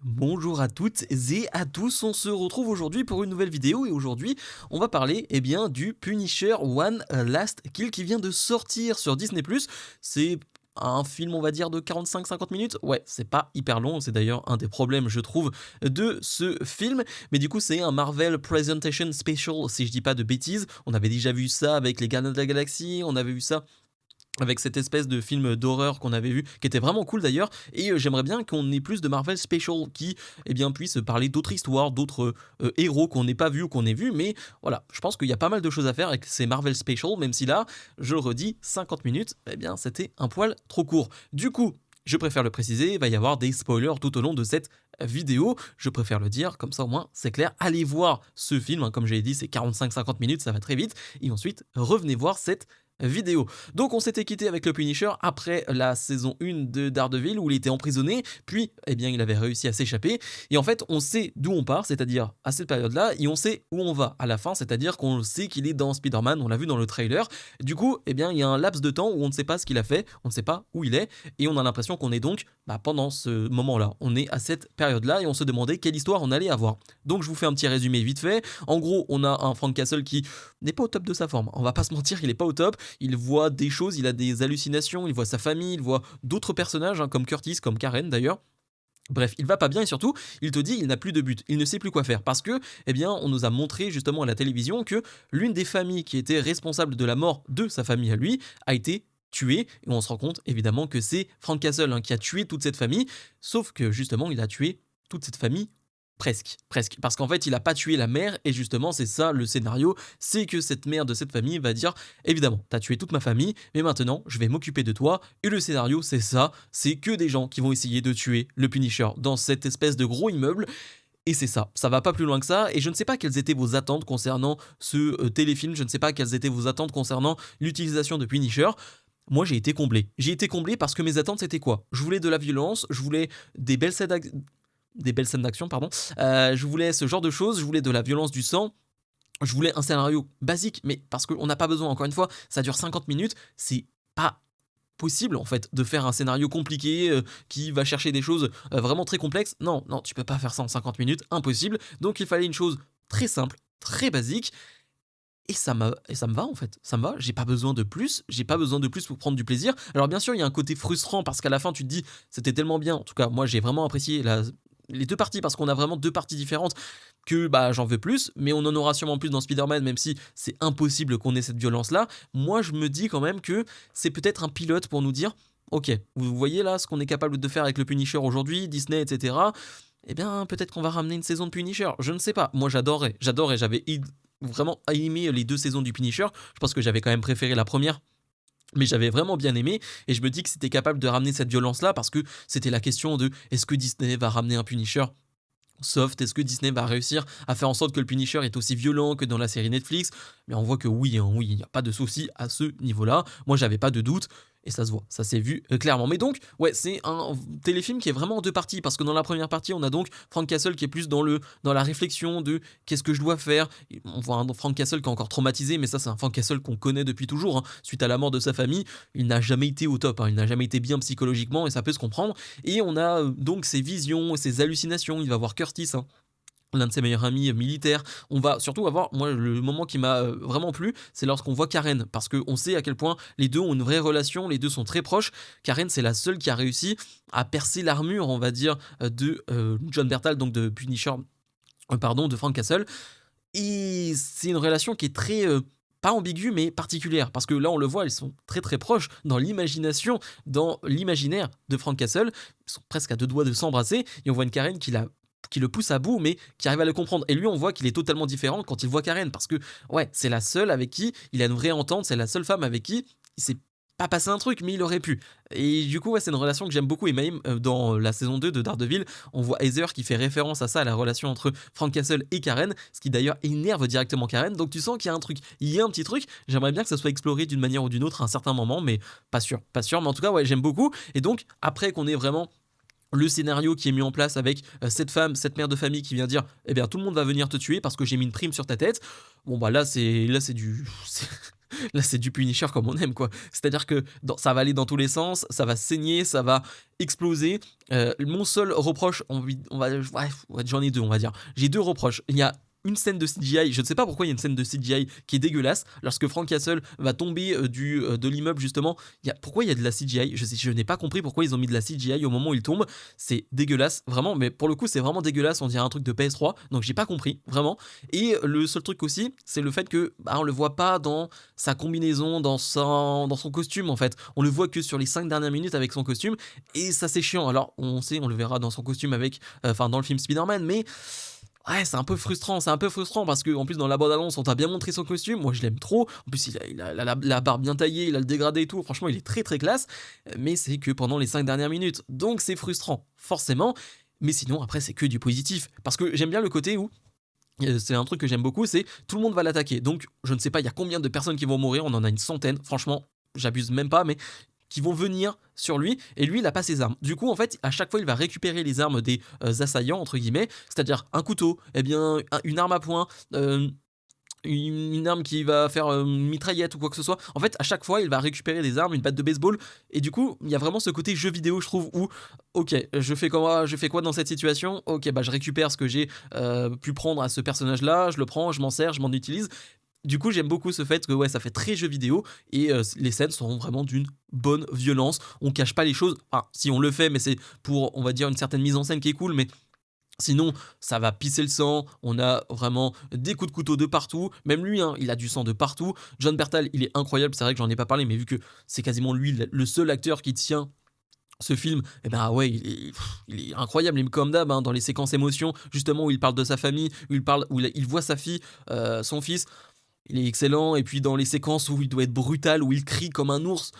Bonjour à toutes et à tous, on se retrouve aujourd'hui pour une nouvelle vidéo et aujourd'hui on va parler du Punisher One Last Kill qui vient de sortir sur Disney+. C'est un film on va dire de 45-50 minutes, ouais c'est pas hyper long, c'est d'ailleurs un des problèmes je trouve de ce film, mais du coup c'est un Marvel Presentation Special si je dis pas de bêtises, on avait déjà vu ça avec les Gardiens de la Galaxie, on avait vu ça avec cette espèce de film d'horreur qu'on avait vu, qui était vraiment cool d'ailleurs, et j'aimerais bien qu'on ait plus de Marvel Special qui puisse parler d'autres histoires, d'autres héros qu'on n'ait pas vu ou qu'on ait vu, mais voilà, je pense qu'il y a pas mal de choses à faire avec ces Marvel Special, même si là, je le redis, 50 minutes, c'était un poil trop court. Du coup, je préfère le préciser, il va y avoir des spoilers tout au long de cette vidéo, je préfère le dire, comme ça au moins c'est clair, allez voir ce film, hein, comme j'ai dit c'est 45-50 minutes, ça va très vite, et ensuite revenez voir cette vidéo. Donc on s'était quitté avec le Punisher après la saison 1 de Daredevil où il était emprisonné, puis il avait réussi à s'échapper, et en fait on sait d'où on part, c'est-à-dire à cette période-là, et on sait où on va à la fin, c'est-à-dire qu'on sait qu'il est dans Spider-Man, on l'a vu dans le trailer, du coup il y a un laps de temps où on ne sait pas ce qu'il a fait, on ne sait pas où il est, et on a l'impression qu'on est donc pendant ce moment-là, on est à cette période-là, et on se demandait quelle histoire on allait avoir. Donc je vous fais un petit résumé vite fait, en gros on a un Frank Castle qui n'est pas au top de sa forme, on va pas se mentir, il est pas au top, il voit des choses, il a des hallucinations, il voit sa famille, il voit d'autres personnages, hein, comme Curtis, comme Karen d'ailleurs. Bref, il va pas bien et surtout, il te dit il n'a plus de but, il ne sait plus quoi faire parce que, on nous a montré justement à la télévision que l'une des familles qui était responsable de la mort de sa famille à lui a été tuée et on se rend compte évidemment que c'est Frank Castle, hein, qui a tué toute cette famille, sauf que justement il a tué toute cette famille. Presque. Parce qu'en fait, il a pas tué la mère, et justement, c'est ça le scénario, c'est que cette mère de cette famille va dire, évidemment, t'as tué toute ma famille, mais maintenant, je vais m'occuper de toi, et le scénario, c'est ça, c'est que des gens qui vont essayer de tuer le Punisher dans cette espèce de gros immeuble, et c'est ça va pas plus loin que ça, et je ne sais pas quelles étaient vos attentes concernant ce téléfilm, je ne sais pas quelles étaient vos attentes concernant l'utilisation de Punisher. Moi, j'ai été comblé. J'ai été comblé parce que mes attentes, c'était quoi? Je voulais de la violence, je voulais des belles scènes d'action, pardon. Je voulais ce genre de choses, je voulais de la violence, du sang. Je voulais un scénario basique, mais parce qu'on n'a pas besoin, encore une fois, ça dure 50 minutes, c'est pas possible en fait de faire un scénario compliqué qui va chercher des choses vraiment très complexes. Non, non, tu peux pas faire ça en 50 minutes, impossible. Donc il fallait une chose très simple, très basique, et ça me va en fait, ça me va, j'ai pas besoin de plus pour prendre du plaisir. Alors bien sûr, il y a un côté frustrant parce qu'à la fin tu te dis c'était tellement bien. En tout cas, moi j'ai vraiment apprécié les deux parties parce qu'on a vraiment deux parties différentes que j'en veux plus, mais on en aura sûrement plus dans Spider-Man, même si c'est impossible qu'on ait cette violence-là. Moi, je me dis quand même que c'est peut-être un pilote pour nous dire, ok, vous voyez là ce qu'on est capable de faire avec le Punisher aujourd'hui, Disney, etc. Peut-être qu'on va ramener une saison de Punisher. Je ne sais pas. Moi, j'adorais. J'avais vraiment aimé les deux saisons du Punisher. Je pense que j'avais quand même préféré la première. Mais j'avais vraiment bien aimé, et je me dis que c'était capable de ramener cette violence-là, parce que c'était la question de est-ce que Disney va ramener un Punisher soft, est-ce que Disney va réussir à faire en sorte que le Punisher est aussi violent que dans la série Netflix? Mais on voit que oui, hein, oui, il n'y a pas de souci à ce niveau-là. Moi, j'avais pas de doute, et ça se voit, ça s'est vu clairement. Mais donc, ouais, c'est un téléfilm qui est vraiment en deux parties, parce que dans la première partie, on a donc Frank Castle qui est plus dans la réflexion de qu'est-ce que je dois faire. Et on voit un Frank Castle qui est encore traumatisé, mais ça, c'est un Frank Castle qu'on connaît depuis toujours, hein. Suite à la mort de sa famille, il n'a jamais été au top, hein. Il n'a jamais été bien psychologiquement, et ça peut se comprendre. Et on a donc ses visions, ses hallucinations. Il va voir Curtis, hein, l'un de ses meilleurs amis militaires. On va surtout avoir, moi, le moment qui m'a vraiment plu, c'est lorsqu'on voit Karen, parce qu'on sait à quel point les deux ont une vraie relation, les deux sont très proches. Karen, c'est la seule qui a réussi à percer l'armure, on va dire, de John Bertal, donc de Punisher, pardon, de Frank Castle. Et c'est une relation qui est très pas ambiguë, mais particulière, parce que là on le voit, elles sont très très proches dans l'imagination, dans l'imaginaire de Frank Castle. Ils sont presque à deux doigts de s'embrasser, et on voit une Karen qui le pousse à bout, mais qui arrive à le comprendre. Et lui, on voit qu'il est totalement différent quand il voit Karen, parce que ouais, c'est la seule avec qui il a une vraie entente, c'est la seule femme avec qui il s'est pas passé un truc, mais il aurait pu. Et du coup, ouais, c'est une relation que j'aime beaucoup. Et même dans la saison 2 de Daredevil, on voit Heather qui fait référence à ça, à la relation entre Frank Castle et Karen, ce qui d'ailleurs énerve directement Karen. Donc tu sens qu'il y a un truc, il y a un petit truc. J'aimerais bien que ça soit exploré d'une manière ou d'une autre à un certain moment, mais pas sûr, pas sûr. Mais en tout cas, ouais, j'aime beaucoup. Et donc, après qu'on ait vraiment le scénario qui est mis en place avec cette femme, cette mère de famille qui vient dire tout le monde va venir te tuer parce que j'ai mis une prime sur ta tête. Bon là c'est du Là, c'est du Punisher comme on aime, quoi. C'est-à-dire que ça va aller dans tous les sens, ça va saigner, ça va exploser. Mon seul reproche, ouais, j'en ai deux, on va dire. J'ai deux reproches. Il y a une scène de CGI, je ne sais pas pourquoi il y a une scène de CGI qui est dégueulasse. Lorsque Frank Castle va tomber de l'immeuble, justement, pourquoi il y a de la CGI? Je n'ai pas compris pourquoi ils ont mis de la CGI au moment où il tombe. C'est dégueulasse, vraiment, mais pour le coup, c'est vraiment dégueulasse. On dirait un truc de PS3, donc j'ai pas compris, vraiment. Et le seul truc aussi, c'est le fait que on le voit pas dans sa combinaison, dans son costume, en fait. On le voit que sur les 5 dernières minutes avec son costume, et ça, c'est chiant. Alors, on sait, on le verra dans son costume avec, dans le film Spider-Man, mais ouais, c'est un peu frustrant, parce que en plus dans la bande-annonce, on t'a bien montré son costume. Moi, je l'aime trop. En plus, il a la barbe bien taillée, il a le dégradé et tout. Franchement, il est très très classe. Mais c'est que pendant les 5 dernières minutes. Donc, c'est frustrant, forcément. Mais sinon, après, c'est que du positif. Parce que j'aime bien le côté où c'est un truc que j'aime beaucoup, c'est tout le monde va l'attaquer. Donc, je ne sais pas, il y a combien de personnes qui vont mourir. On en a une centaine. Franchement, j'abuse même pas, mais qui vont venir sur lui, et lui, il n'a pas ses armes. Du coup, en fait, à chaque fois, il va récupérer les armes des assaillants, entre guillemets, c'est-à-dire un couteau, eh bien, une arme à poing, une arme qui va faire une mitraillette ou quoi que ce soit. En fait, à chaque fois, il va récupérer des armes, une batte de baseball, et du coup, il y a vraiment ce côté jeu vidéo, je trouve, où, ok, je fais quoi dans cette situation? Ok, bah je récupère ce que j'ai pu prendre à ce personnage-là, je le prends, je m'en sers, je m'en utilise. Du coup, j'aime beaucoup ce fait que ouais, ça fait très jeu vidéo et les scènes sont vraiment d'une bonne violence. On cache pas les choses. Enfin, si on le fait, mais c'est pour, on va dire, une certaine mise en scène qui est cool, mais sinon, ça va pisser le sang. On a vraiment des coups de couteau de partout. Même lui, hein, il a du sang de partout. John Bertal, il est incroyable. C'est vrai que j'en ai pas parlé, mais vu que c'est quasiment lui le seul acteur qui tient ce film, eh ben ouais, il est incroyable, il comme d'hab, hein, dans les séquences émotions, justement où il parle de sa famille, où il voit sa fille, son fils, il est excellent. Et puis dans les séquences où il doit être brutal, où il crie comme un ours,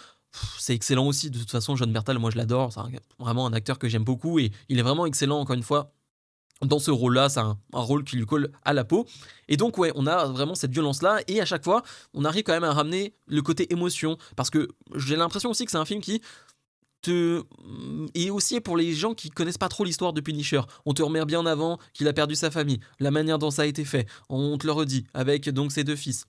c'est excellent aussi. De toute façon, John Bertal, moi je l'adore, c'est vraiment un acteur que j'aime beaucoup et il est vraiment excellent, encore une fois. Dans ce rôle-là, c'est un rôle qui lui colle à la peau. Et donc, ouais, on a vraiment cette violence-là. Et à chaque fois, on arrive quand même à ramener le côté émotion. Parce que j'ai l'impression aussi que c'est un film qui et aussi pour les gens qui connaissent pas trop l'histoire de Punisher, on te remet bien en avant qu'il a perdu sa famille, la manière dont ça a été fait, on te le redit, avec donc ses deux fils,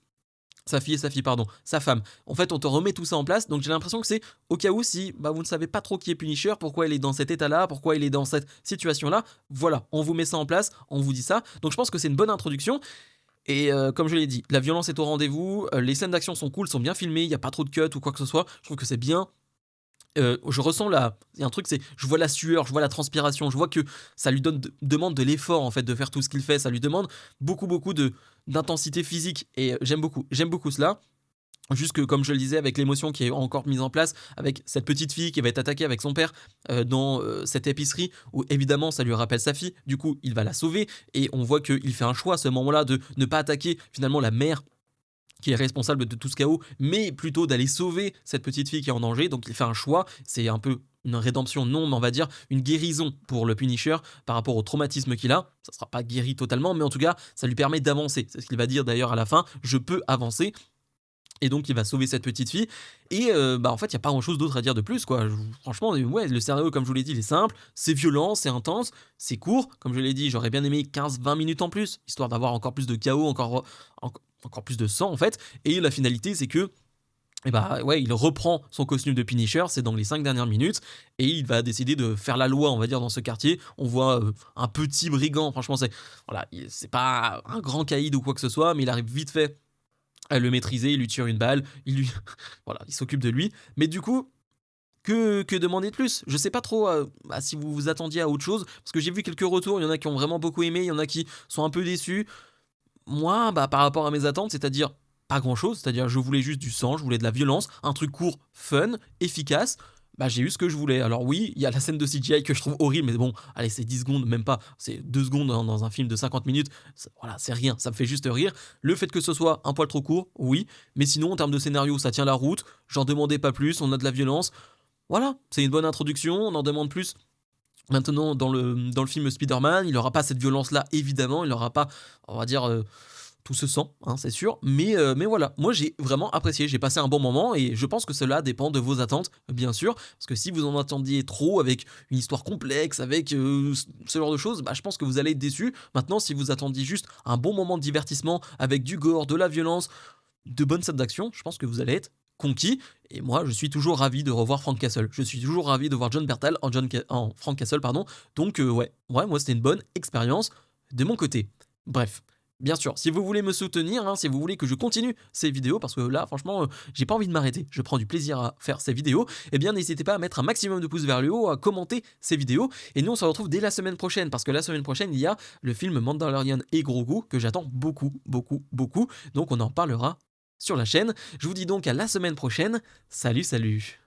sa fille, pardon, sa femme. En fait, on te remet tout ça en place, donc j'ai l'impression que c'est au cas où si vous ne savez pas trop qui est Punisher, pourquoi il est dans cet état-là, pourquoi il est dans cette situation-là, voilà, on vous met ça en place, on vous dit ça. Donc je pense que c'est une bonne introduction. Et comme je l'ai dit, la violence est au rendez-vous, les scènes d'action sont cool, sont bien filmées, il n'y a pas trop de cuts ou quoi que ce soit, je trouve que c'est bien. Je ressens il y a un truc, c'est je vois la sueur, je vois la transpiration, je vois que ça lui demande de l'effort en fait de faire tout ce qu'il fait, ça lui demande beaucoup d'intensité physique et j'aime beaucoup cela. Juste que, comme je le disais, avec l'émotion qui est encore mise en place, avec cette petite fille qui va être attaquée avec son père dans cette épicerie, où évidemment ça lui rappelle sa fille, du coup il va la sauver, et on voit qu'il fait un choix à ce moment-là de ne pas attaquer finalement la mère qui est responsable de tout ce chaos, mais plutôt d'aller sauver cette petite fille qui est en danger. Donc il fait un choix, c'est un peu une rédemption, non, mais on va dire une guérison pour le Punisher par rapport au traumatisme qu'il a. Ça ne sera pas guéri totalement, mais en tout cas, ça lui permet d'avancer. C'est ce qu'il va dire d'ailleurs à la fin, je peux avancer. Et donc il va sauver cette petite fille. Et en fait, il n'y a pas grand-chose d'autre à dire de plus, quoi. Franchement, ouais, le scénario, comme je vous l'ai dit, il est simple, c'est violent, c'est intense, c'est court. Comme je l'ai dit, j'aurais bien aimé 15-20 minutes en plus, histoire d'avoir encore plus de chaos, encore plus de sang, en fait. Et la finalité, c'est que ouais, il reprend son costume de Punisher, c'est dans les 5 dernières minutes, et il va décider de faire la loi, on va dire, dans ce quartier. On voit un petit brigand, franchement, c'est pas un grand caïd ou quoi que ce soit, mais il arrive vite fait à le maîtriser, il lui tire une balle, voilà, il s'occupe de lui. Mais du coup, que demander de plus? Je sais pas trop si vous vous attendiez à autre chose, parce que j'ai vu quelques retours, il y en a qui ont vraiment beaucoup aimé, il y en a qui sont un peu déçus. Moi, par rapport à mes attentes, c'est-à-dire pas grand-chose, c'est-à-dire je voulais juste du sang, je voulais de la violence, un truc court, fun, efficace. J'ai eu ce que je voulais. Alors oui, il y a la scène de CGI que je trouve horrible, mais bon, allez, c'est 10 secondes, même pas, c'est 2 secondes dans un film de 50 minutes, voilà, c'est rien, ça me fait juste rire. Le fait que ce soit un poil trop court, oui, mais sinon, en termes de scénario, ça tient la route, j'en demandais pas plus, on a de la violence, voilà, c'est une bonne introduction, on en demande plus. Maintenant, dans le film Spider-Man, il n'aura pas cette violence-là, évidemment, il n'aura pas, on va dire, tout se sent, hein, c'est sûr. Mais voilà, moi j'ai vraiment apprécié, j'ai passé un bon moment et je pense que cela dépend de vos attentes, bien sûr. Parce que si vous en attendiez trop avec une histoire complexe, avec ce genre de choses, je pense que vous allez être déçus. Maintenant, si vous attendiez juste un bon moment de divertissement avec du gore, de la violence, de bonnes scènes d'action, je pense que vous allez être conquis. Et moi, je suis toujours ravi de revoir Frank Castle. Je suis toujours ravi de voir John Bertal en Frank Castle, pardon. Donc, ouais, moi, c'était une bonne expérience de mon côté. Bref. Bien sûr, si vous voulez me soutenir, hein, si vous voulez que je continue ces vidéos, parce que là, franchement, j'ai pas envie de m'arrêter, je prends du plaisir à faire ces vidéos, eh bien, n'hésitez pas à mettre un maximum de pouces vers le haut, à commenter ces vidéos, et nous, on se retrouve dès la semaine prochaine, parce que la semaine prochaine, il y a le film Mandalorian et Grogu, que j'attends beaucoup, beaucoup, beaucoup, donc on en parlera sur la chaîne. Je vous dis donc à la semaine prochaine, salut, salut!